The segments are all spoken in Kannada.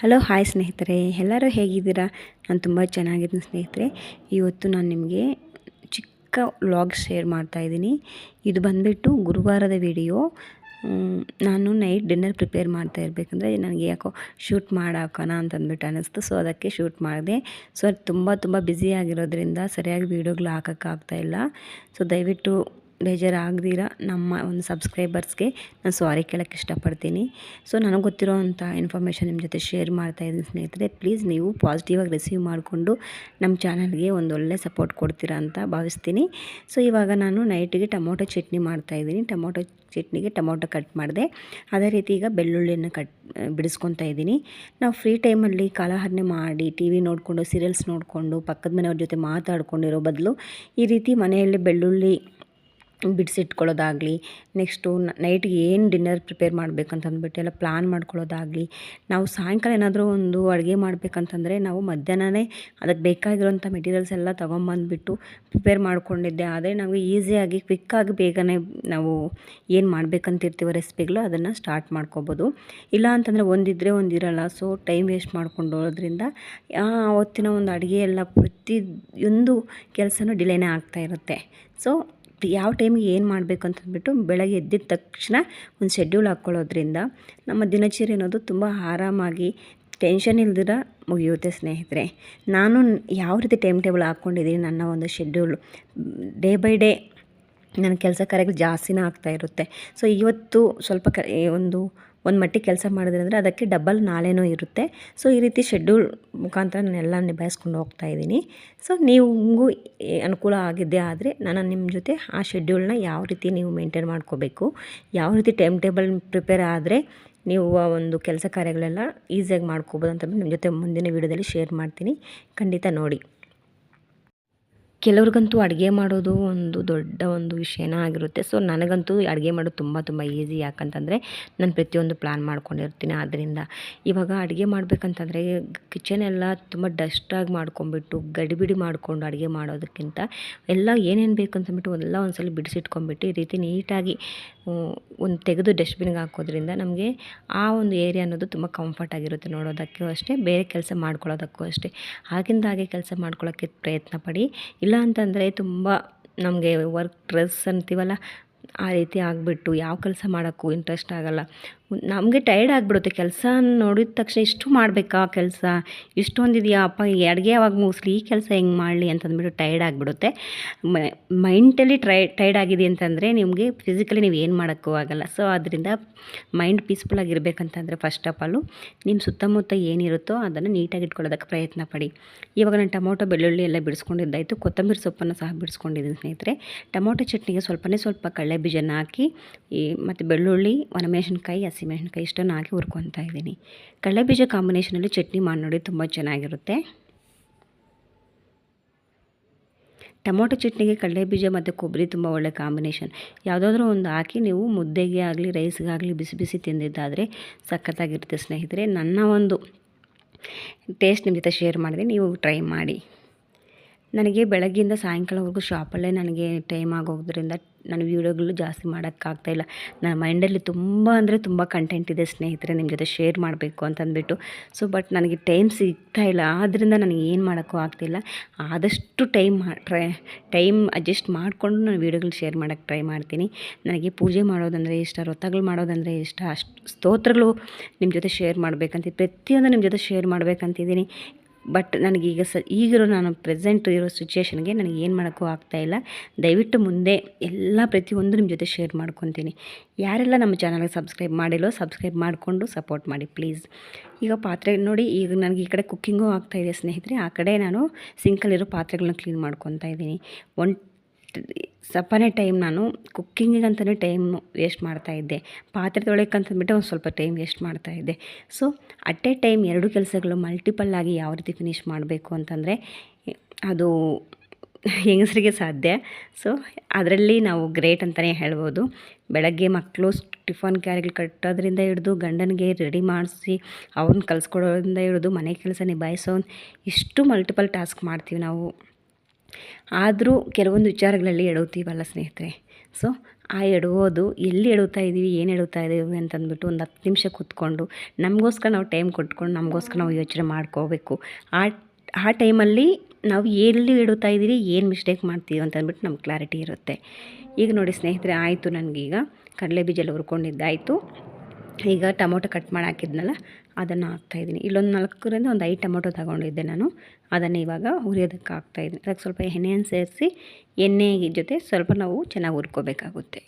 ಹಲೋ ಹಾಯ್ ಸ್ನೇಹಿತರೆ, ಎಲ್ಲರೂ ಹೇಗಿದ್ದೀರಾ? ನಾನು ತುಂಬ ಚೆನ್ನಾಗಿದ್ದೀನಿ ಸ್ನೇಹಿತರೆ. ಇವತ್ತು ನಾನು ನಿಮಗೆ ಚಿಕ್ಕ ವ್ಲಾಗ್ ಶೇರ್ ಮಾಡ್ತಾಯಿದ್ದೀನಿ. ಇದು ಬಂದುಬಿಟ್ಟು ಗುರುವಾರದ ವಿಡಿಯೋ. ನಾನು ನೈಟ್ ಡಿನ್ನರ್ ಪ್ರಿಪೇರ್ ಮಾಡ್ತಾ ಇರಬೇಕಂದ್ರೆ ನನಗೆ ಯಾಕೋ ಶೂಟ್ ಮಾಡಾಕೋಣ ಅಂತಂದ್ಬಿಟ್ಟು ಅನ್ನಿಸ್ತು. ಸೊ ಅದಕ್ಕೆ ಶೂಟ್ ಮಾಡಿದೆ. ಸೊ ಅದು ತುಂಬ ಬ್ಯುಸಿ ಆಗಿರೋದ್ರಿಂದ ಸರಿಯಾಗಿ ವೀಡಿಯೋಗಳು ಹಾಕೋಕ್ಕಾಗ್ತಾಯಿಲ್ಲ. ಸೊ ದಯವಿಟ್ಟು ಬೇಜಾರಾಗದಿರ ನಮ್ಮ ಒಂದು ಸಬ್ಸ್ಕ್ರೈಬರ್ಸ್ಗೆ ನಾನು ಸಾರಿ ಕೇಳೋಕ್ಕೆ ಇಷ್ಟಪಡ್ತೀನಿ. ಸೊ ನನಗೆ ಗೊತ್ತಿರೋವಂಥ ಇನ್ಫಾರ್ಮೇಷನ್ ನಿಮ್ಮ ಜೊತೆ ಶೇರ್ ಮಾಡ್ತಾಯಿದ್ದೀನಿ ಸ್ನೇಹಿತರೆ. ಪ್ಲೀಸ್ ನೀವು ಪಾಸಿಟಿವಾಗಿ ರಿಸೀವ್ ಮಾಡಿಕೊಂಡು ನಮ್ಮ ಚಾನಲ್ಗೆ ಒಂದು ಒಳ್ಳೆ ಸಪೋರ್ಟ್ ಕೊಡ್ತೀರಾ ಅಂತ ಭಾವಿಸ್ತೀನಿ. ಸೊ ಇವಾಗ ನಾನು ನೈಟಿಗೆ ಟೊಮೊಟೊ ಚಟ್ನಿ ಮಾಡ್ತಾಯಿದ್ದೀನಿ. ಟೊಮೊಟೊ ಚಟ್ನಿಗೆ ಟೊಮೊಟೊ ಕಟ್ ಮಾಡಿದೆ. ಅದೇ ರೀತಿ ಈಗ ಬೆಳ್ಳುಳ್ಳಿಯನ್ನು ಬಿಡಿಸ್ಕೊತಾ ಇದ್ದೀನಿ. ನಾವು ಫ್ರೀ ಟೈಮಲ್ಲಿ ಕಾಲಹರಣೆ ಮಾಡಿ ಟಿ ವಿ ನೋಡಿಕೊಂಡು ಸೀರಿಯಲ್ಸ್ ನೋಡಿಕೊಂಡು ಪಕ್ಕದ ಮನೆಯವ್ರ ಜೊತೆ ಮಾತಾಡ್ಕೊಂಡಿರೋ ಬದಲು ಈ ರೀತಿ ಮನೆಯಲ್ಲಿ ಬೆಳ್ಳುಳ್ಳಿ ಬಿಡಿಸಿಟ್ಕೊಳ್ಳೋದಾಗಲಿ, ನೆಕ್ಸ್ಟು ನೈಟ್ಗೆ ಏನು ಡಿನ್ನರ್ ಪ್ರಿಪೇರ್ ಮಾಡಬೇಕಂತಂದ್ಬಿಟ್ಟು ಎಲ್ಲ ಪ್ಲ್ಯಾನ್ ಮಾಡ್ಕೊಳ್ಳೋದಾಗಲಿ, ನಾವು ಸಾಯಂಕಾಲ ಏನಾದರೂ ಒಂದು ಅಡುಗೆ ಮಾಡಬೇಕಂತಂದರೆ ನಾವು ಮಧ್ಯಾಹ್ನವೇ ಅದಕ್ಕೆ ಬೇಕಾಗಿರೋಂಥ ಮೆಟೀರಿಯಲ್ಸ್ ಎಲ್ಲ ತೊಗೊಂಬಂದುಬಿಟ್ಟು ಪ್ರಿಪೇರ್ ಮಾಡ್ಕೊಂಡಿದ್ದೆ. ಆದರೆ ನಮಗೆ ಈಸಿಯಾಗಿ ಕ್ವಿಕ್ಕಾಗಿ ಬೇಗನೆ ನಾವು ಏನು ಮಾಡಬೇಕಂತಿರ್ತೀವೋ ರೆಸಿಪಿಗಳು ಅದನ್ನು ಸ್ಟಾರ್ಟ್ ಮಾಡ್ಕೋಬೋದು. ಇಲ್ಲ ಅಂತಂದರೆ ಒಂದಿದ್ದರೆ ಒಂದಿರಲ್ಲ. ಸೊ ಟೈಮ್ ವೇಸ್ಟ್ ಮಾಡ್ಕೊಂಡೋದ್ರಿಂದ ಆವತ್ತಿನ ಒಂದು ಅಡುಗೆ ಎಲ್ಲ ಪ್ರತಿಯೊಂದು ಕೆಲಸನೂ ಡಿಲೇನೇ ಆಗ್ತಾಯಿರುತ್ತೆ. ಸೊ ಯಾವ ಟೈಮಿಗೆ ಏನು ಮಾಡಬೇಕು ಅಂತಂದ್ಬಿಟ್ಟು ಬೆಳಗ್ಗೆ ಎದ್ದಿದ ತಕ್ಷಣ ಒಂದು ಶೆಡ್ಯೂಲ್ ಹಾಕ್ಕೊಳ್ಳೋದ್ರಿಂದ ನಮ್ಮ ದಿನಚರಿ ಅನ್ನೋದು ತುಂಬ ಆರಾಮಾಗಿ ಟೆನ್ಷನ್ ಇಲ್ದಿರ ಮುಗಿಯುತ್ತೆ ಸ್ನೇಹಿತರೆ. ನಾನು ಯಾವ ರೀತಿ ಟೈಮ್ ಟೇಬಲ್ ಹಾಕ್ಕೊಂಡಿದ್ದೀನಿ, ನನ್ನ ಒಂದು ಶೆಡ್ಯೂಲು ಡೇ ಬೈ ಡೇ ನನ್ನ ಕೆಲಸ ಕಾರ್ಯಗಳು ಜಾಸ್ತಿನೇ ಆಗ್ತಾಯಿರುತ್ತೆ. ಸೊ ಇವತ್ತು ಸ್ವಲ್ಪ ಒಂದು ಮಟ್ಟಿಗೆ ಕೆಲಸ ಮಾಡಿದ್ರೆ ಅಂದರೆ ಅದಕ್ಕೆ ಡಬಲ್ ನಾಳೆನೂ ಇರುತ್ತೆ. ಸೊ ಈ ರೀತಿ ಶೆಡ್ಯೂಲ್ ಮುಖಾಂತರ ನಾನೆಲ್ಲ ನಿಭಾಯಿಸ್ಕೊಂಡು ಹೋಗ್ತಾಯಿದ್ದೀನಿ. ಸೊ ನಿಮಗೂ ಅನುಕೂಲ ಆಗಿದ್ದೇ ಆದರೆ ನಾನು ನಿಮ್ಮ ಜೊತೆ ಆ ಶೆಡ್ಯೂಲ್ನ ಯಾವ ರೀತಿ ನೀವು ಮೇಂಟೈನ್ ಮಾಡ್ಕೋಬೇಕು, ಯಾವ ರೀತಿ ಟೈಮ್ ಟೇಬಲ್ ಪ್ರಿಪೇರ್ ಆದರೆ ನೀವು ಆ ಒಂದು ಕೆಲಸ ಕಾರ್ಯಗಳೆಲ್ಲ ಈಸಿಯಾಗಿ ಮಾಡ್ಕೋಬೋದು ಅಂತ ನಿಮ್ಮ ಜೊತೆ ಮುಂದಿನ ವೀಡಿಯೋದಲ್ಲಿ ಶೇರ್ ಮಾಡ್ತೀನಿ. ಖಂಡಿತ ನೋಡಿ. ಕೆಲವ್ರಿಗಂತೂ ಅಡುಗೆ ಮಾಡೋದು ಒಂದು ದೊಡ್ಡ ಒಂದು ವಿಷಯನೇ ಆಗಿರುತ್ತೆ. ಸೊ ನನಗಂತೂ ಅಡುಗೆ ಮಾಡೋದು ತುಂಬ ಈಸಿ. ಯಾಕಂತಂದರೆ ನಾನು ಪ್ರತಿಯೊಂದು ಪ್ಲ್ಯಾನ್ ಮಾಡ್ಕೊಂಡಿರ್ತೀನಿ. ಆದ್ದರಿಂದ ಇವಾಗ ಅಡುಗೆ ಮಾಡಬೇಕಂತಂದರೆ ಕಿಚನ್ ಎಲ್ಲ ತುಂಬ ಡಸ್ಟಾಗಿ ಮಾಡ್ಕೊಂಬಿಟ್ಟು ಗಡಿಬಿಡಿ ಮಾಡಿಕೊಂಡು ಅಡುಗೆ ಮಾಡೋದಕ್ಕಿಂತ ಎಲ್ಲ ಏನೇನು ಬೇಕಂತಂದ್ಬಿಟ್ಟು ಎಲ್ಲ ಒಂದ್ಸಲ ಬಿಡಿಸಿಟ್ಕೊಂಡ್ಬಿಟ್ಟು ಈ ರೀತಿ ನೀಟಾಗಿ ಒಂದು ತೆಗೆದು ಡಸ್ಟ್ಬಿನ್ಗೆ ಹಾಕೋದ್ರಿಂದ ನಮಗೆ ಆ ಒಂದು ಏರಿಯಾ ಅನ್ನೋದು ತುಂಬ ಕಂಫರ್ಟಾಗಿರುತ್ತೆ ನೋಡೋದಕ್ಕೂ ಅಷ್ಟೇ, ಬೇರೆ ಕೆಲಸ ಮಾಡ್ಕೊಳ್ಳೋದಕ್ಕೂ ಅಷ್ಟೇ. ಆಗಿಂದಾಗೆ ಕೆಲಸ ಮಾಡ್ಕೊಳ್ಳೋಕ್ಕೆ ಪ್ರಯತ್ನ ಪಡಿ. ಇಲ್ಲ ಅಂತಂದರೆ ತುಂಬ ನಮಗೆ ವರ್ಕ್ ಸ್ಟ್ರೆಸ್ ಅಂತೀವಲ್ಲ ಆ ರೀತಿ ಆಗಿಬಿಟ್ಟು ಯಾವ ಕೆಲಸ ಮಾಡೋಕ್ಕೂ ಇಂಟ್ರೆಸ್ಟ್ ಆಗೋಲ್ಲ. ನಮಗೆ ಟೈರ್ಡ್ ಆಗಿಬಿಡುತ್ತೆ. ಕೆಲಸ ನೋಡಿದ ತಕ್ಷಣ ಇಷ್ಟು ಮಾಡಬೇಕಾ ಕೆಲಸ, ಇಷ್ಟೊಂದಿದೆಯಾ ಅಪ್ಪ, ಈ ಅಡುಗೆ ಯಾವಾಗ ಮುಗಿಸ್ಲಿ, ಈ ಕೆಲಸ ಹೆಂಗೆ ಮಾಡಲಿ ಅಂತಂದ್ಬಿಟ್ಟು ಟೈರ್ಡ್ ಆಗಿಬಿಡುತ್ತೆ. ಮೈಂಟಲಿ ಟೈರ್ಡ್ ಆಗಿದೆ ಅಂತಂದರೆ ನಿಮಗೆ ಫಿಸಿಕಲಿ ನೀವು ಏನು ಮಾಡೋಕ್ಕೂ ಆಗೋಲ್ಲ. ಸೊ ಅದರಿಂದ ಮೈಂಡ್ ಪೀಸ್ಫುಲ್ಲಾಗಿರ್ಬೇಕಂತಂದರೆ ಫಸ್ಟ್ ಆಫ್ ಆಲು ನಿಮ್ಮ ಸುತ್ತಮುತ್ತ ಏನಿರುತ್ತೋ ಅದನ್ನು ನೀಟಾಗಿ ಇಟ್ಕೊಳ್ಳೋದಕ್ಕೆ ಪ್ರಯತ್ನ ಪಡಿ. ಇವಾಗ ನಾನು ಟೊಮೊಟೊ ಬೆಳ್ಳುಳ್ಳಿ ಎಲ್ಲ ಬಿಡಿಸ್ಕೊಂಡಿದ್ದಾಯಿತು. ಕೊತ್ತಂಬರಿ ಸೊಪ್ಪನ್ನು ಸಹ ಬಿಡಿಸ್ಕೊಂಡಿದ್ದೀನಿ ಸ್ನೇಹಿತರೆ. ಟೊಮೊಟೊ ಚಟ್ನಿಗೆ ಸ್ವಲ್ಪ ಕಡಲೆ ಬೀಜನ ಹಾಕಿ ಮತ್ತು ಬೆಳ್ಳುಳ್ಳಿ, ಒಣಮೆಣಸಿನ್ಕಾಯಿ, ಹಸಿಮೆಣಸಿನ್ಕಾಯಿ ಇಷ್ಟನ್ನು ಹಾಕಿ ಹುರ್ಕೊತಾ ಇದ್ದೀನಿ. ಕಡಲೆ ಬೀಜ ಕಾಂಬಿನೇಷನಲ್ಲಿ ಚಟ್ನಿ ಮಾಡಿ ನೋಡಿ, ತುಂಬ ಚೆನ್ನಾಗಿರುತ್ತೆ. ಟೊಮೊಟೊ ಚಟ್ನಿಗೆ ಕಡಲೆ ಬೀಜ ಮತ್ತು ಕೊಬ್ಬರಿ ತುಂಬ ಒಳ್ಳೆ ಕಾಂಬಿನೇಷನ್. ಯಾವುದಾದ್ರೂ ಒಂದು ಹಾಕಿ ನೀವು ಮುದ್ದೆಗೆ ಆಗಲಿ ರೈಸ್ಗಾಗಲಿ ಬಿಸಿ ತಿಂದಿದ್ದಾದರೆ ಸಖತ್ತಾಗಿರುತ್ತೆ ಸ್ನೇಹಿತರೆ. ನನ್ನ ಒಂದು ಟೇಸ್ಟ್ ನಿಮ್ಮ ಜೊತೆ ಶೇರ್ ಮಾಡಿದೆ, ನೀವು ಟ್ರೈ ಮಾಡಿ. ನನಗೆ ಬೆಳಗ್ಗೆಯಿಂದ ಸಾಯಂಕಾಲವರೆಗೂ ಶಾಪಲ್ಲೇ ನನಗೆ ಟೈಮ್ ಆಗೋದ್ರಿಂದ ನಾನು ವೀಡಿಯೋಗಳು ಜಾಸ್ತಿ ಮಾಡೋಕ್ಕಾಗ್ತಾಯಿಲ್ಲ. ನನ್ನ ಮೈಂಡಲ್ಲಿ ತುಂಬ ಕಂಟೆಂಟ್ ಇದೆ ಸ್ನೇಹಿತರೆ, ನಿಮ್ಮ ಜೊತೆ ಶೇರ್ ಮಾಡಬೇಕು ಅಂತಂದ್ಬಿಟ್ಟು. ಸೊ ಬಟ್ ನನಗೆ ಟೈಮ್ ಸಿಗ್ತಾಯಿಲ್ಲ. ಆದ್ದರಿಂದ ನನಗೆ ಏನು ಮಾಡೋಕ್ಕೂ ಆಗ್ತಿಲ್ಲ. ಆದಷ್ಟು ಟೈಮ್ ಅಡ್ಜಸ್ಟ್ ಮಾಡಿಕೊಂಡು ನಾನು ವೀಡಿಯೋಗಳು ಶೇರ್ ಮಾಡೋಕ್ಕೆ ಟ್ರೈ ಮಾಡ್ತೀನಿ. ನನಗೆ ಪೂಜೆ ಮಾಡೋದಂದರೆ ಇಷ್ಟ, ವ್ರತಗಳು ಮಾಡೋದಂದರೆ ಇಷ್ಟ. ಅಷ್ಟು ಸ್ತೋತ್ರಗಳು ನಿಮ್ಮ ಜೊತೆ ಶೇರ್ ಮಾಡಬೇಕಂತ, ಪ್ರತಿಯೊಂದು ನಿಮ್ಮ ಜೊತೆ ಶೇರ್ ಮಾಡಬೇಕಂತಿದ್ದೀನಿ. ಬಟ್ ನನಗೀಗ ಈಗಿರೋ ನಾನು ಪ್ರೆಸೆಂಟ್ ಇರೋ ಸಿಚುವೇಷನ್ಗೆ ನನಗೆ ಏನು ಮಾಡೋಕ್ಕೂ ಆಗ್ತಾಯಿಲ್ಲ. ದಯವಿಟ್ಟು ಮುಂದೆ ಎಲ್ಲ ಪ್ರತಿಯೊಂದು ನಿಮ್ಮ ಜೊತೆ ಶೇರ್ ಮಾಡ್ಕೊತೀನಿ. ಯಾರೆಲ್ಲ ನಮ್ಮ ಚಾನಲ್ಗೆ ಸಬ್ಸ್ಕ್ರೈಬ್ ಮಾಡಿಲ್ಲೋ ಸಬ್ಸ್ಕ್ರೈಬ್ ಮಾಡಿಕೊಂಡು ಸಪೋರ್ಟ್ ಮಾಡಿ ಪ್ಲೀಸ್. ಈಗ ಪಾತ್ರೆ ನೋಡಿ, ಈಗ ನನಗೆ ಈ ಕಡೆ ಕುಕ್ಕಿಂಗು ಆಗ್ತಾಯಿದೆ ಸ್ನೇಹಿತರೆ. ಆ ಕಡೆ ನಾನು ಸಿಂಕಲ್ಲಿರೋ ಪಾತ್ರೆಗಳನ್ನ ಕ್ಲೀನ್ ಮಾಡ್ಕೊತಾ ಇದ್ದೀನಿ. ಸ್ವಲ್ಪನೇ ಟೈಮ್ ನಾನು ಕುಕ್ಕಿಂಗಿಗಂತಲೇ ಟೈಮ್ ವೇಸ್ಟ್ ಮಾಡ್ತಾಯಿದ್ದೆ. ಪಾತ್ರೆ ತೊಳೆಯೋಕ್ಕಂತಂದ್ಬಿಟ್ಟು ಒಂದು ಸ್ವಲ್ಪ ಟೈಮ್ ವೇಸ್ಟ್ ಮಾಡ್ತಾಯಿದ್ದೆ. ಸೊ ಅಟ್ ಎ ಟೈಮ್ ಎರಡು ಕೆಲಸಗಳು ಮಲ್ಟಿಪಲ್ಲಾಗಿ ಯಾವ ರೀತಿ ಫಿನಿಷ್ ಮಾಡಬೇಕು ಅಂತಂದರೆ ಅದು ಹೆಂಗಸರಿಗೆ ಸಾಧ್ಯ. ಸೊ ಅದರಲ್ಲಿ ನಾವು ಗ್ರೇಟ್ ಅಂತಲೇ ಹೇಳ್ಬೋದು. ಬೆಳಗ್ಗೆ ಮಕ್ಕಳು ಟಿಫನ್ ಕ್ಯಾರಿಗಳು ಕಟ್ಟೋದ್ರಿಂದ ಹಿಡಿದು ಗಂಡನಿಗೆ ರೆಡಿ ಮಾಡಿಸಿ ಅವ್ರನ್ನ ಕಲಿಸ್ಕೊಡೋದ್ರಿಂದ ಹಿಡಿದು ಮನೆ ಕೆಲಸ ನಿಭಾಯಿಸೋ ಇಷ್ಟು ಮಲ್ಟಿಪಲ್ ಟಾಸ್ಕ್ ಮಾಡ್ತೀವಿ ನಾವು. ಆದರೂ ಕೆಲವೊಂದು ವಿಚಾರಗಳಲ್ಲಿ ಎಡವ್ತೀವಲ್ಲ ಸ್ನೇಹಿತರೆ. ಸೊ ಆ ಎಡವೋದು ಎಲ್ಲಿ ಎಡುತ್ತಾ ಇದ್ದೀವಿ ಏನು ಎಡುತ್ತಾ ಇದ್ದೀವಿ ಅಂತಂದ್ಬಿಟ್ಟು ಒಂದು 10 ನಿಮಿಷ ಕೂತ್ಕೊಂಡು ನಮಗೋಸ್ಕರ ನಾವು ಟೈಮ್ ಕೊಟ್ಕೊಂಡು ನಮಗೋಸ್ಕರ ನಾವು ಯೋಚನೆ ಮಾಡ್ಕೋಬೇಕು. ಆ ಟೈಮಲ್ಲಿ ನಾವು ಎಲ್ಲಿ ಎಡುತ್ತಾ ಇದ್ದೀವಿ ಏನು ಮಿಸ್ಟೇಕ್ ಮಾಡ್ತೀವಿ ಅಂತಂದ್ಬಿಟ್ಟು ನಮ್ಗೆ ಕ್ಲಾರಿಟಿ ಇರುತ್ತೆ. ಈಗ ನೋಡಿ ಸ್ನೇಹಿತರೆ, ಆಯಿತು ನನಗೀಗ ಕಡಲೆ ಬೀಜ ಎಲ್ಲ ಹುರ್ಕೊಂಡಿದ್ದಾಯಿತು. ಈಗ ಟೊಮೊಟೊ ಕಟ್ ಮಾಡಿ ಹಾಕಿದ್ನಲ್ಲ ಅದನ್ನು ಹಾಕ್ತಾಯಿದ್ದೀನಿ. ಇಲ್ಲೊಂದು 4ರಿಂದ ಒಂದು 5 ಟೊಮೊಟೊ ತಗೊಂಡಿದ್ದೆ ನಾನು. ಅದನ್ನು ಇವಾಗ ಹುರಿಯೋದಕ್ಕೆ ಹಾಕ್ತಾಯಿದ್ದೀನಿ. ಅದಕ್ಕೆ ಸ್ವಲ್ಪ ಎಣ್ಣೆಯನ್ನು ಸೇರಿಸಿ ಎಣ್ಣೆ ಜೊತೆ ಸ್ವಲ್ಪ ನಾವು ಚೆನ್ನಾಗಿ ಹುರ್ಕೋಬೇಕಾಗುತ್ತೆ.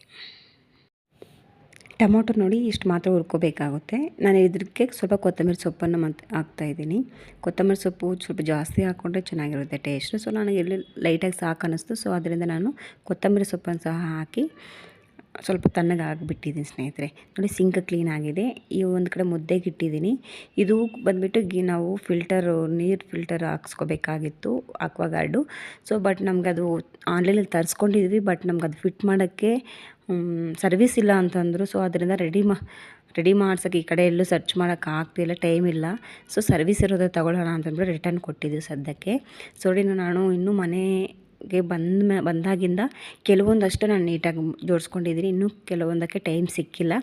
ಟೊಮೊಟೊ ನೋಡಿ ಇಷ್ಟು ಮಾತ್ರ ಹುರ್ಕೋಬೇಕಾಗುತ್ತೆ. ನಾನು ಇದಕ್ಕೆ ಸ್ವಲ್ಪ ಕೊತ್ತಂಬರಿ ಸೊಪ್ಪನ್ನು ಹಾಕ್ತಾಯಿದ್ದೀನಿ. ಕೊತ್ತಂಬರಿ ಸೊಪ್ಪು ಸ್ವಲ್ಪ ಜಾಸ್ತಿ ಹಾಕ್ಕೊಂಡ್ರೆ ಚೆನ್ನಾಗಿರುತ್ತೆ ಟೇಸ್ಟು. ಸೊ ನನಗೆ ಎಲ್ಲಿ ಲೈಟಾಗಿ ಸಾಕು ಅನ್ನಿಸ್ತು. ಸೊ ಅದರಿಂದ ನಾನು ಕೊತ್ತಂಬರಿ ಸೊಪ್ಪನ್ನು ಸಹ ಹಾಕಿ ಸ್ವಲ್ಪ ತಣ್ಣಗೆ ಆಗಿಬಿಟ್ಟಿದ್ದೀನಿ ಸ್ನೇಹಿತರೆ. ನೋಡಿ ಸಿಂಕ್ ಕ್ಲೀನ್ ಆಗಿದೆ. ಈ ಒಂದು ಕಡೆ ಮುದ್ದೆಗೆ ಇಟ್ಟಿದ್ದೀನಿ. ಇದು ಬಂದುಬಿಟ್ಟು ನಾವು ನೀರು ಫಿಲ್ಟರ್ ಹಾಕ್ಸ್ಕೋಬೇಕಾಗಿತ್ತು ಆಕ್ವಾಗಾರ್ಡು. ಸೊ ಬಟ್ ನಮಗದು ಆನ್ಲೈನಲ್ಲಿ ತರಿಸ್ಕೊಂಡಿದ್ವಿ. ಬಟ್ ನಮಗದು ಫಿಟ್ ಮಾಡೋಕ್ಕೆ ಸರ್ವಿಸ್ ಇಲ್ಲ ಅಂತಂದರು. ಸೊ ಅದರಿಂದ ರೆಡಿ ಮಾಡ್ಸೋಕ್ಕೆ ಈ ಕಡೆ ಎಲ್ಲೂ ಸರ್ಚ್ ಮಾಡೋಕ್ಕೆ ಆಗ್ತಿಲ್ಲ, ಟೈಮ್ ಇಲ್ಲ. ಸೊ ಸರ್ವಿಸ್ ಇರೋದು ತಗೊಳ್ಳೋಣ ಅಂತಂದ್ಬಿಟ್ಟು ರಿಟರ್ನ್ ಕೊಟ್ಟಿದ್ದೀವಿ ಸದ್ಯಕ್ಕೆ. ಸೊ ನಾನು ಇನ್ನೂ ಮನೆಗೆ ಬಂದಾಗಿಂದ ಕೆಲವೊಂದಷ್ಟು ನಾನು ನೀಟಾಗಿ ಜೋಡಿಸ್ಕೊಂಡಿದ್ದೀನಿ. ಇನ್ನೂ ಕೆಲವೊಂದಕ್ಕೆ ಟೈಮ್ ಸಿಕ್ಕಿಲ್ಲ.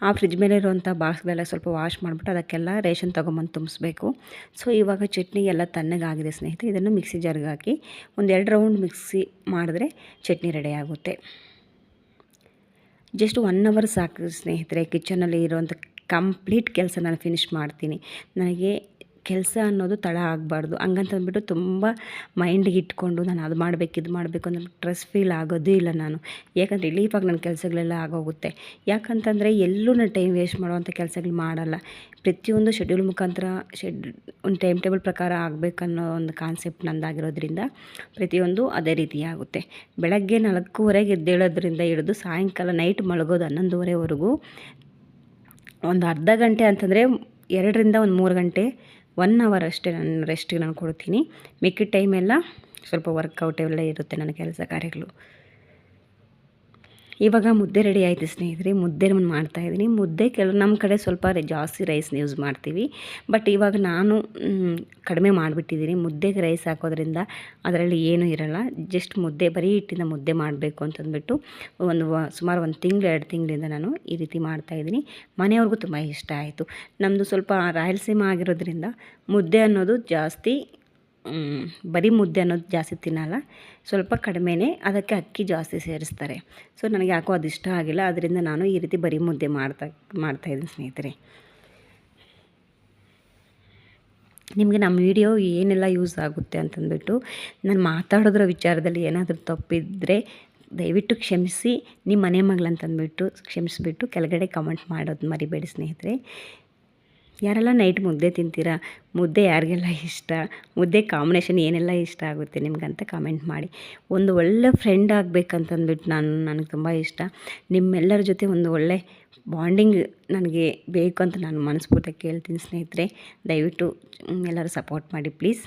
ಆ ಫ್ರಿಜ್ ಮೇಲೆ ಇರುವಂಥ ಬಾಕ್ಸ್ಗಳೆಲ್ಲ ಸ್ವಲ್ಪ ವಾಶ್ ಮಾಡಿಬಿಟ್ಟು ಅದಕ್ಕೆಲ್ಲ ರೇಷನ್ ತೊಗೊಂಬಂದು ತುಂಬಿಸ್ಬೇಕು. ಸೊ ಇವಾಗ ಚಟ್ನಿ ಎಲ್ಲ ತಣ್ಣಗಾಗಿದೆ ಸ್ನೇಹಿತರೆ. ಇದನ್ನು ಮಿಕ್ಸಿ ಜಾರ್ಗೆ ಹಾಕಿ ಒಂದು 2 ರೌಂಡ್ ಮಿಕ್ಸಿ ಮಾಡಿದ್ರೆ ಚಟ್ನಿ ರೆಡಿ ಆಗುತ್ತೆ. ಜಸ್ಟ್ 1 ಅವರ್ ಸಾಕು ಸ್ನೇಹಿತರೆ. ಕಿಚನಲ್ಲಿ ಇರುವಂಥ ಕಂಪ್ಲೀಟ್ ಕೆಲಸ ನಾನು ಫಿನಿಷ್ ಮಾಡ್ತೀನಿ. ನನಗೆ ಕೆಲಸ ಅನ್ನೋದು ತಡ ಆಗಬಾರ್ದು. ಹಂಗಂತಂದ್ಬಿಟ್ಟು ತುಂಬ ಮೈಂಡಿಗೆ ಇಟ್ಕೊಂಡು ನಾನು ಅದು ಮಾಡಬೇಕು ಇದು ಮಾಡಬೇಕು ಅಂತ ಸ್ಟ್ರೆಸ್ ಫೀಲ್ ಆಗೋದೇ ಇಲ್ಲ ನಾನು. ಯಾಕಂದರೆ ರಿಲೀಫಾಗಿ ನನ್ನ ಕೆಲಸಗಳೆಲ್ಲ ಆಗೋಗುತ್ತೆ. ಯಾಕಂತಂದರೆ ಎಲ್ಲೂ ನಾನು ಟೈಮ್ ವೇಸ್ಟ್ ಮಾಡುವಂಥ ಕೆಲಸಗಳು ಮಾಡಲ್ಲ. ಪ್ರತಿಯೊಂದು ಶೆಡ್ಯೂಲ್ ಮುಖಾಂತರ ಒಂದು ಟೈಮ್ ಟೇಬಲ್ ಪ್ರಕಾರ ಆಗಬೇಕನ್ನೋ ಒಂದು ಕಾನ್ಸೆಪ್ಟ್ ನಂದಾಗಿರೋದ್ರಿಂದ ಪ್ರತಿಯೊಂದು ಅದೇ ರೀತಿ ಆಗುತ್ತೆ. ಬೆಳಗ್ಗೆ 4:30ಗೆ ಎದ್ದೇಳೋದ್ರಿಂದ ಹಿಡಿದು ಸಾಯಂಕಾಲ ನೈಟ್ ಮಲಗೋದು 11:30ವರೆಗೂ ಒಂದು ಅರ್ಧ ಗಂಟೆ ಅಂತಂದರೆ 2ರಿಂದ ಒಂದು 3 ಗಂಟೆ 1 ಅವರ್ ಅಷ್ಟೇ ನಾನು ರೆಸ್ಟಿಗೆ ನಾನು ಕೊಡ್ತೀನಿ. ಮಿಕ್ಕಿದ ಟೈಮೆಲ್ಲ ಸ್ವಲ್ಪ ವರ್ಕೌಟ್ ಎಲ್ಲ ಇರುತ್ತೆ ನನ್ನ ಕೆಲಸ ಕಾರ್ಯಗಳು. ಇವಾಗ ಮುದ್ದೆ ರೆಡಿ ಆಯಿತು ಸ್ನೇಹಿತರೆ. ಮುದ್ದೆ ಮಾಡ್ತಾಯಿದ್ದೀನಿ. ಮುದ್ದೆ ನಮ್ಮ ಕಡೆ ಸ್ವಲ್ಪ ಜಾಸ್ತಿ ರೈಸ್ನ ಯೂಸ್ ಮಾಡ್ತೀವಿ. ಬಟ್ ಇವಾಗ ನಾನು ಕಡಿಮೆ ಮಾಡಿಬಿಟ್ಟಿದ್ದೀನಿ. ಮುದ್ದೆಗೆ ರೈಸ್ ಹಾಕೋದ್ರಿಂದ ಅದರಲ್ಲಿ ಏನೂ ಇರೋಲ್ಲ. ಜಸ್ಟ್ ಮುದ್ದೆ ಬರೀ ಹಿಟ್ಟಿಂದ ಮುದ್ದೆ ಮಾಡಬೇಕು ಅಂತಂದ್ಬಿಟ್ಟು ಸುಮಾರು 1 ತಿಂಗಳು 2 ತಿಂಗಳಿಂದ ನಾನು ಈ ರೀತಿ ಮಾಡ್ತಾಯಿದ್ದೀನಿ. ಮನೆಯವ್ರಿಗೂ ತುಂಬ ಇಷ್ಟ ಆಯಿತು. ನಮ್ಮದು ಸ್ವಲ್ಪ ರಾಯಲಸೀಮೆ ಆಗಿರೋದ್ರಿಂದ ಮುದ್ದೆ ಅನ್ನೋದು ಜಾಸ್ತಿ ಬರೀ ಮುದ್ದೆ ಅನ್ನೋದು ಜಾಸ್ತಿ ತಿನ್ನಲ್ಲ, ಸ್ವಲ್ಪ ಕಡಿಮೆನೇ. ಅದಕ್ಕೆ ಅಕ್ಕಿ ಜಾಸ್ತಿ ಸೇರಿಸ್ತಾರೆ. ಸೊ ನನಗೆ ಯಾಕೋ ಅದು ಇಷ್ಟ ಆಗಿಲ್ಲ. ಅದರಿಂದ ನಾನು ಈ ರೀತಿ ಬರೀ ಮುದ್ದೆ ಮಾಡ್ತಾಯಿದ್ದೀನಿ ಸ್ನೇಹಿತರೆ. ನಿಮಗೆ ನಮ್ಮ ವಿಡಿಯೋ ಏನೆಲ್ಲ ಯೂಸ್ ಆಗುತ್ತೆ ಅಂತಂದ್ಬಿಟ್ಟು ನಾನು ಮಾತಾಡೋದ್ರ ವಿಚಾರದಲ್ಲಿ ಏನಾದರೂ ತಪ್ಪಿದ್ದರೆ ದಯವಿಟ್ಟು ಕ್ಷಮಿಸಿ. ನಿಮ್ಮ ಮನೆ ಮಗಳಂತಂದ್ಬಿಟ್ಟು ಕ್ಷಮಿಸಿಬಿಟ್ಟು ಕೆಳಗಡೆ ಕಮೆಂಟ್ ಮಾಡೋದು ಮರಿಬೇಡಿ ಸ್ನೇಹಿತರೆ. ಯಾರೆಲ್ಲ ನೈಟ್ ಮುದ್ದೆ ತಿಂತೀರಾ, ಮುದ್ದೆ ಯಾರಿಗೆಲ್ಲ ಇಷ್ಟ, ಮುದ್ದೆ ಕಾಂಬಿನೇಷನ್ ಏನೆಲ್ಲ ಇಷ್ಟ ಆಗುತ್ತೆ ನಿಮಗಂತ ಕಮೆಂಟ್ ಮಾಡಿ. ಒಂದು ಒಳ್ಳೆ ಫ್ರೆಂಡ್ ಆಗಬೇಕಂತಂದ್ಬಿಟ್ಟು ನನಗೆ ತುಂಬ ಇಷ್ಟ. ನಿಮ್ಮೆಲ್ಲರ ಜೊತೆ ಒಂದು ಒಳ್ಳೆ ಬಾಂಡಿಂಗ್ ನನಗೆ ಬೇಕು ಅಂತ ನಾನು ಮನಸ್ಫೂರ್ತಿಯಾಗಿ ಕೇಳ್ತೀನಿ ಸ್ನೇಹಿತರೆ. ದಯವಿಟ್ಟು ಎಲ್ಲರೂ ಸಪೋರ್ಟ್ ಮಾಡಿ ಪ್ಲೀಸ್.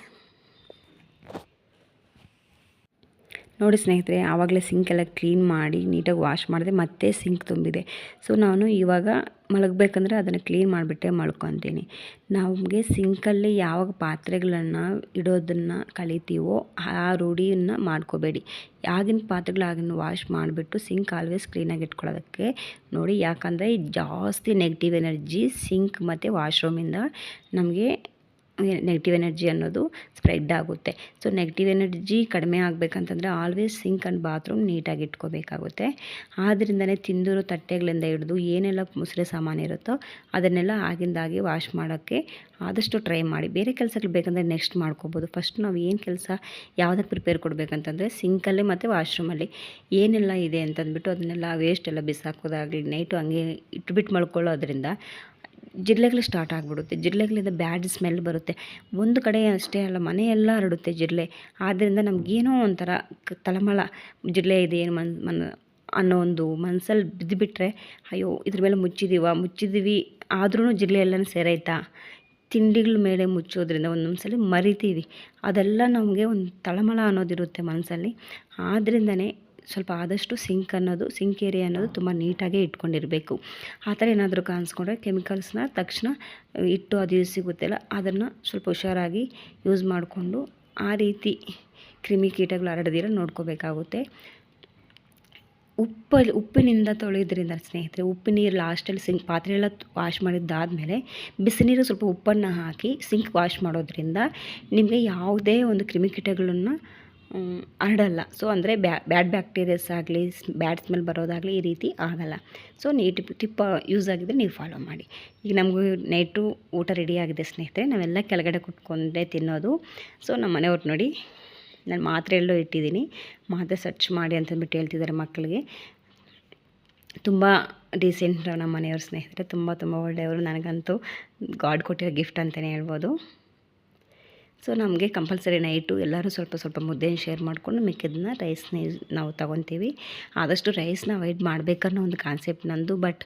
ನೋಡಿ ಸ್ನೇಹಿತರೆ, ಆವಾಗಲೇ ಸಿಂಕೆಲ್ಲ ಕ್ಲೀನ್ ಮಾಡಿ ನೀಟಾಗಿ ವಾಶ್ ಮಾಡಿದೆ. ಮತ್ತೆ ಸಿಂಕ್ ತುಂಬಿದೆ. ಸೊ ನಾನು ಇವಾಗ ಮಲಗಬೇಕಂದ್ರೆ ಅದನ್ನು ಕ್ಲೀನ್ ಮಾಡಿಬಿಟ್ಟೆ ಮಲ್ಕೊತೀನಿ. ನಮಗೆ ಸಿಂಕಲ್ಲಿ ಯಾವಾಗ ಪಾತ್ರೆಗಳನ್ನು ಇಡೋದನ್ನು ಕಲಿತೀವೋ ಆ ರೂಢಿಯನ್ನು ಮಾಡ್ಕೋಬೇಡಿ. ಆಗಿನ ಪಾತ್ರೆಗಳಾಗಿನ ವಾಶ್ ಮಾಡಿಬಿಟ್ಟು ಸಿಂಕ್ ಆಲ್ವೇಸ್ ಕ್ಲೀನಾಗಿ ಇಟ್ಕೊಳ್ಳೋದಕ್ಕೆ ನೋಡಿ. ಯಾಕಂದರೆ ಜಾಸ್ತಿ ನೆಗೆಟಿವ್ ಎನರ್ಜಿ ಸಿಂಕ್ ಮತ್ತು ವಾಶ್ರೂಮಿಂದ ನಮಗೆ ನೆಗೆಟಿವ್ ಎನರ್ಜಿ ಅನ್ನೋದು ಸ್ಪ್ರೆಡ್ ಆಗುತ್ತೆ. ಸೊ ನೆಗೆಟಿವ್ ಎನರ್ಜಿ ಕಡಿಮೆ ಆಗಬೇಕಂತಂದರೆ ಆಲ್ವೇಸ್ ಸಿಂಕ್ ಆ್ಯಂಡ್ ಬಾತ್ರೂಮ್ ನೀಟಾಗಿ ಇಟ್ಕೋಬೇಕಾಗುತ್ತೆ. ಆದ್ದರಿಂದನೇ ತಿಂದಿರೋ ತಟ್ಟೆಗಳಿಂದ ಹಿಡಿದು ಏನೆಲ್ಲ ಮುಸುರೆ ಸಾಮಾನು ಇರುತ್ತೋ ಅದನ್ನೆಲ್ಲ ಆಗಿಂದಾಗಿ ವಾಶ್ ಮಾಡೋಕ್ಕೆ ಆದಷ್ಟು ಟ್ರೈ ಮಾಡಿ. ಬೇರೆ ಕೆಲಸಗಳು ಬೇಕಂದರೆ ನೆಕ್ಸ್ಟ್ ಮಾಡ್ಕೋಬೋದು. ಫಸ್ಟ್ ನಾವು ಏನು ಕೆಲಸ ಯಾವುದಕ್ಕೆ ಪ್ರಿಪೇರ್ ಕೊಡಬೇಕಂತಂದರೆ ಸಿಂಕಲ್ಲೇ ಮತ್ತು ವಾಶ್ರೂಮಲ್ಲಿ ಏನೆಲ್ಲ ಇದೆ ಅಂತಂದ್ಬಿಟ್ಟು ಅದನ್ನೆಲ್ಲ ವೇಸ್ಟ್ ಎಲ್ಲ ಬಿಸಾಕೋದಾಗಲಿ ನೈಟು ಹಂಗೆ ಇಟ್ಬಿಟ್ಟು ಮಲ್ಕೊಳ್ಳೋದ್ರಿಂದ ಜಿರಳೆಗಳು ಸ್ಟಾರ್ಟ್ ಆಗಿಬಿಡುತ್ತೆ. ಜಿರಳೆಗಳಿಂದ ಬ್ಯಾಡ್ ಸ್ಮೆಲ್ ಬರುತ್ತೆ. ಒಂದು ಕಡೆ ಅಷ್ಟೇ ಅಲ್ಲ, ಮನೆಯೆಲ್ಲ ಹರಡುತ್ತೆ ಜಿರಳೆ. ಆದ್ದರಿಂದ ನಮಗೇನೋ ಒಂಥರ ತಳಮಳ ಜಿರಳೆ ಇದೆ ಏನು ಅನ್ನೋ ಒಂದು ಮನಸ್ಸಲ್ಲಿ ಬಿದ್ದುಬಿಟ್ರೆ ಅಯ್ಯೋ ಇದ್ರ ಮೇಲೆ ಮುಚ್ಚಿದ್ದೀವಿ ಆದ್ರೂ ಜಿರಳೆ ಎಲ್ಲನೂ ಸೇರೈತಾ. ತಿಂಡಿಗಳ ಮೇಲೆ ಮುಚ್ಚೋದ್ರಿಂದ ಒಂದೊಂದು ಸಲ ಮರಿತೀವಿ. ಅದೆಲ್ಲ ನಮಗೆ ಒಂದು ತಳಮಳ ಅನ್ನೋದಿರುತ್ತೆ ಮನಸ್ಸಲ್ಲಿ. ಆದ್ದರಿಂದನೇ ಸ್ವಲ್ಪ ಆದಷ್ಟು ಸಿಂಕ್ ಏರಿಯಾ ಅನ್ನೋದು ತುಂಬ ನೀಟಾಗೇ ಇಟ್ಕೊಂಡಿರಬೇಕು. ಆ ಥರ ಏನಾದರೂ ಕಾಣಿಸ್ಕೊಂಡ್ರೆ ಕೆಮಿಕಲ್ಸ್ನ ತಕ್ಷಣ ಇಟ್ಟು ಅದು ಸಿಗುತ್ತಲ್ಲ ಅದನ್ನು ಸ್ವಲ್ಪ ಹುಷಾರಾಗಿ ಯೂಸ್ ಮಾಡಿಕೊಂಡು ಆ ರೀತಿ ಕ್ರಿಮಿಕೀಟಗಳು ಹರಡದಿರ ನೋಡ್ಕೋಬೇಕಾಗುತ್ತೆ. ಉಪ್ಪಿನಿಂದ ತೊಳೆಯೋದ್ರಿಂದ ಸ್ನೇಹಿತರೆ, ಉಪ್ಪು ನೀರು ಲಾಸ್ಟಲ್ಲಿ ಸಿಂಕ್ ಪಾತ್ರೆ ಎಲ್ಲ ವಾಶ್ ಮಾಡಿದ್ದಾದಮೇಲೆ ಬಿಸಿನೀರು ಸ್ವಲ್ಪ ಉಪ್ಪನ್ನು ಹಾಕಿ ಸಿಂಕ್ ವಾಶ್ ಮಾಡೋದ್ರಿಂದ ನಿಮಗೆ ಯಾವುದೇ ಒಂದು ಕ್ರಿಮಿಕೀಟಗಳನ್ನು ಹರಡಲ್ಲ. ಸೊ ಅಂದರೆ ಬ್ಯಾಡ್ ಬ್ಯಾಕ್ಟೀರಿಯಾಸ್ ಆಗಲಿ, ಬ್ಯಾಡ್ ಸ್ಮೆಲ್ ಬರೋದಾಗಲಿ ಈ ರೀತಿ ಆಗಲ್ಲ. ಸೊ ಟಿಪ್ ಯೂಸ್ ಆಗಿದ್ದರೆ ನೀವು ಫಾಲೋ ಮಾಡಿ. ಈಗ ನಮಗೂ ನೈಟು ಊಟ ರೆಡಿ ಆಗಿದೆ ಸ್ನೇಹಿತರೆ, ನಾವೆಲ್ಲ ಕೆಳಗಡೆ ಕುತ್ಕೊಂಡೇ ತಿನ್ನೋದು. ಸೊ ನಮ್ಮ ಮನೆಯವ್ರು ನೋಡಿ, ನಾನು ಮಾತ್ರೆ ಎಲ್ಲೋ ಇಟ್ಟಿದ್ದೀನಿ, ಮಾತ್ರೆ ಸರ್ಚ್ ಮಾಡಿ ಅಂತಂದ್ಬಿಟ್ಟು ಹೇಳ್ತಿದ್ದಾರೆ ಮಕ್ಕಳಿಗೆ. ತುಂಬ ಡೀಸೆಂಟ್ ನಮ್ಮ ಮನೆಯವ್ರ ಸ್ನೇಹಿತರೆ, ತುಂಬ ಒಳ್ಳೆಯವರು. ನನಗಂತೂ ಗಾಡ್ ಕೊಟ್ಟಿರೋ ಗಿಫ್ಟ್ ಅಂತಲೇ ಹೇಳ್ಬೋದು. ಸೊ ನಮಗೆ ಕಂಪಲ್ಸರಿ ನೈಟು ಎಲ್ಲರೂ ಸ್ವಲ್ಪ ಮುದ್ದೆ ಶೇರ್ ಮಾಡಿಕೊಂಡು ಮಿಕ್ಕಿದ್ದನ್ನ ರೈಸ್ನ ನಾವು ತೊಗೊತೀವಿ. ಆದಷ್ಟು ರೈಸ್ನ ಅವಾಯ್ಡ್ ಮಾಡಬೇಕನ್ನೋ ಒಂದು ಕಾನ್ಸೆಪ್ಟ್ ನಂದು. ಬಟ್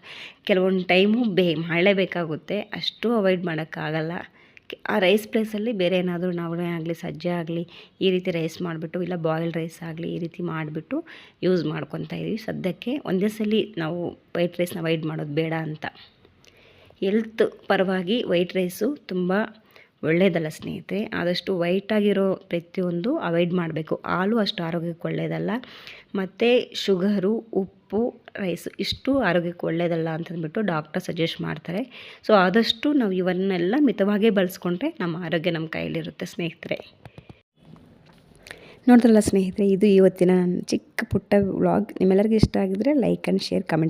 ಕೆಲವೊಂದು ಟೈಮು ಮಾಡಲೇಬೇಕಾಗುತ್ತೆ, ಅಷ್ಟು ಅವಾಯ್ಡ್ ಮಾಡೋಕ್ಕಾಗಲ್ಲ. ಆ ರೈಸ್ ಪ್ಲೇಸಲ್ಲಿ ಬೇರೆ ಏನಾದರೂ ನವಣೆ ಆಗಲಿ, ಸಜ್ಜೆ ಆಗಲಿ ಈ ರೀತಿ ರೈಸ್ ಮಾಡಿಬಿಟ್ಟು, ಇಲ್ಲ ಬಾಯ್ಲ್ಡ್ ರೈಸ್ ಆಗಲಿ ಈ ರೀತಿ ಮಾಡಿಬಿಟ್ಟು ಯೂಸ್ ಮಾಡ್ಕೊತಾ ಇದ್ದೀವಿ. ಸದ್ಯಕ್ಕೆ ಒಂದೇ ಸಲ ನಾವು ವೈಟ್ ರೈಸ್ನ ಅವಾಯ್ಡ್ ಮಾಡೋದು ಬೇಡ ಅಂತ. ಹೆಲ್ತ್ ಪರವಾಗಿ ವೈಟ್ ರೈಸು ತುಂಬ ಒಳ್ಳೆಯದಲ್ಲ ಸ್ನೇಹಿತರೆ. ಆದಷ್ಟು ವೈಟಾಗಿರೋ ಪ್ರತಿಯೊಂದು ಅವಾಯ್ಡ್ ಮಾಡಬೇಕು. ಹಾಲು ಅಷ್ಟು ಆರೋಗ್ಯಕ್ಕೆ ಒಳ್ಳೆಯದಲ್ಲ, ಮತ್ತು ಶುಗರು, ಉಪ್ಪು, ರೈಸು ಇಷ್ಟು ಆರೋಗ್ಯಕ್ಕೆ ಒಳ್ಳೆಯದಲ್ಲ ಅಂತಂದ್ಬಿಟ್ಟು ಡಾಕ್ಟರ್ ಸಜೆಸ್ಟ್ ಮಾಡ್ತಾರೆ. ಸೊ ಆದಷ್ಟು ನಾವು ಇವನ್ನೆಲ್ಲ ಮಿತವಾಗೇ ಬಳಸ್ಕೊಂಡ್ರೆ ನಮ್ಮ ಆರೋಗ್ಯ ನಮ್ಮ ಕೈಯಲ್ಲಿರುತ್ತೆ ಸ್ನೇಹಿತರೆ. ನೋಡಿದ್ರಲ್ಲ ಸ್ನೇಹಿತರೆ, ಇದು ಇವತ್ತಿನ ನನ್ನ ಚಿಕ್ಕ ಪುಟ್ಟ ವ್ಲಾಗ್. ನಿಮ್ಮೆಲ್ಲರಿಗೂ ಇಷ್ಟ ಆಗಿದ್ರೆ ಲೈಕ್ ಆ್ಯಂಡ್ ಶೇರ್, ಕಮೆಂಟ್